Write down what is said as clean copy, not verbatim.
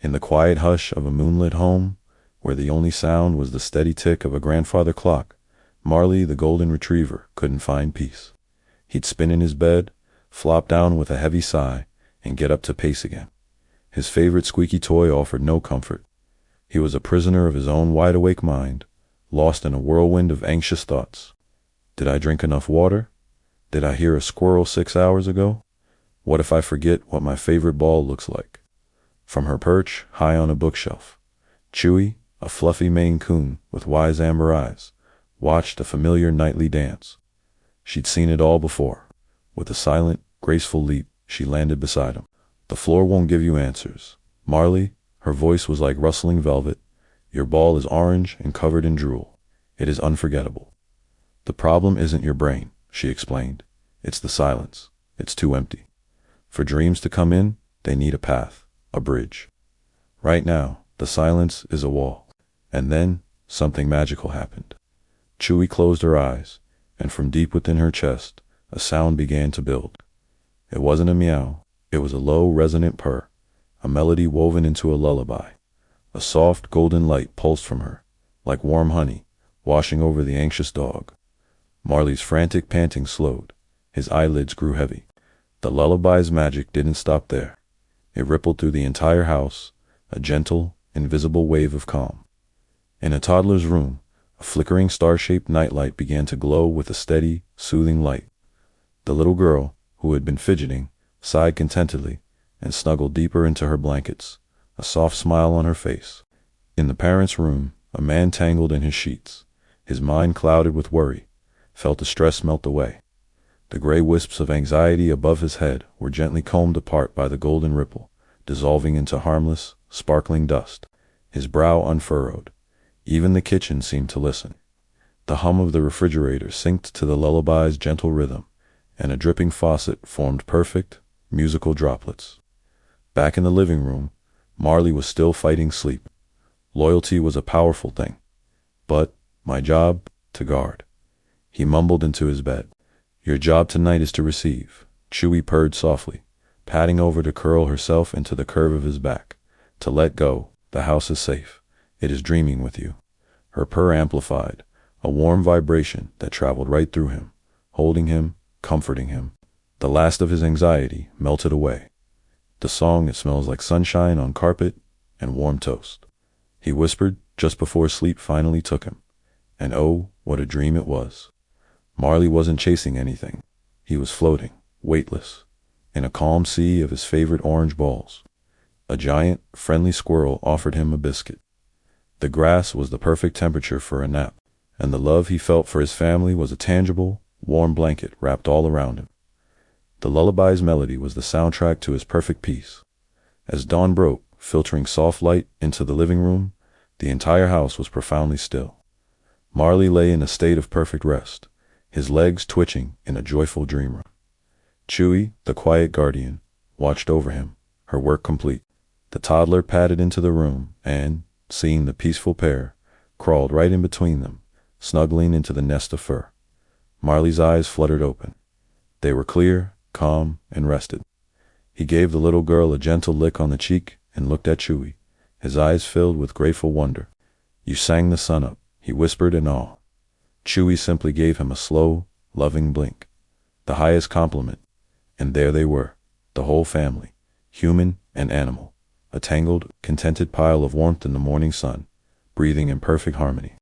In the quiet hush of a moonlit home, where the only sound was the steady tick of a grandfather clock, Marley, the golden retriever, couldn't find peace. He'd spin in his bed, flop down with a heavy sigh, and get up to pace again. His favorite squeaky toy offered no comfort. He was a prisoner of his own wide-awake mind, lost in a whirlwind of anxious thoughts. Did I drink enough water? Did I hear a squirrel 6 hours ago? What if I forget what my favorite ball looks like? From her perch, high on a bookshelf, Chewie, a fluffy Maine Coon with wise amber eyes, watched a familiar nightly dance. She'd seen it all before. With a silent, graceful leap, she landed beside him. The floor won't give you answers. Marley, her voice was like rustling velvet. Your ball is orange and covered in drool. It is unforgettable. The problem isn't your brain, she explained. It's the silence. It's too empty. For dreams to come in, they need a path, a bridge. Right now, the silence is a wall. And then, something magical happened. Chewie closed her eyes, and from deep within her chest, a sound began to build. It wasn't a meow. It was a low, resonant purr, a melody woven into a lullaby. A soft, golden light pulsed from her, like warm honey, washing over the anxious dog. Marley's frantic panting slowed. His eyelids grew heavy. The lullaby's magic didn't stop there. It rippled through the entire house, a gentle, invisible wave of calm. In a toddler's room, a flickering star-shaped nightlight began to glow with a steady, soothing light. The little girl, who had been fidgeting, sighed contentedly and snuggled deeper into her blankets, a soft smile on her face. In the parents' room, a man tangled in his sheets, his mind clouded with worry, felt the stress melt away. The gray wisps of anxiety above his head were gently combed apart by the golden ripple, dissolving into harmless, sparkling dust. His brow unfurrowed. Even the kitchen seemed to listen. The hum of the refrigerator synced to the lullaby's gentle rhythm, and a dripping faucet formed perfect, musical droplets. Back in the living room, Marley was still fighting sleep. Loyalty was a powerful thing. But my job, to guard. He mumbled into his bed. Your job tonight is to receive. Chewie purred softly, patting over to curl herself into the curve of his back. To let go, the house is safe. It is dreaming with you. Her purr amplified, a warm vibration that traveled right through him, holding him, comforting him. The last of his anxiety melted away. The song, it smells like sunshine on carpet and warm toast. He whispered just before sleep finally took him. And oh, what a dream it was. Marley wasn't chasing anything. He was floating, weightless, in a calm sea of his favorite orange balls. A giant, friendly squirrel offered him a biscuit. The grass was the perfect temperature for a nap, and the love he felt for his family was a tangible, warm blanket wrapped all around him. The lullaby's melody was the soundtrack to his perfect peace. As dawn broke, filtering soft light into the living room, the entire house was profoundly still. Marley lay in a state of perfect rest, his legs twitching in a joyful dream. Chewie, the quiet guardian, watched over him, her work complete. The toddler padded into the room and, seeing the peaceful pair, crawled right in between them, snuggling into the nest of fur. Marley's eyes fluttered open. They were clear, calm, and rested. He gave the little girl a gentle lick on the cheek and looked at Chewie, his eyes filled with grateful wonder. You sang the sun up, he whispered in awe. Chewie simply gave him a slow, loving blink, the highest compliment, and there they were, the whole family, human and animal, a tangled, contented pile of warmth in the morning sun, breathing in perfect harmony.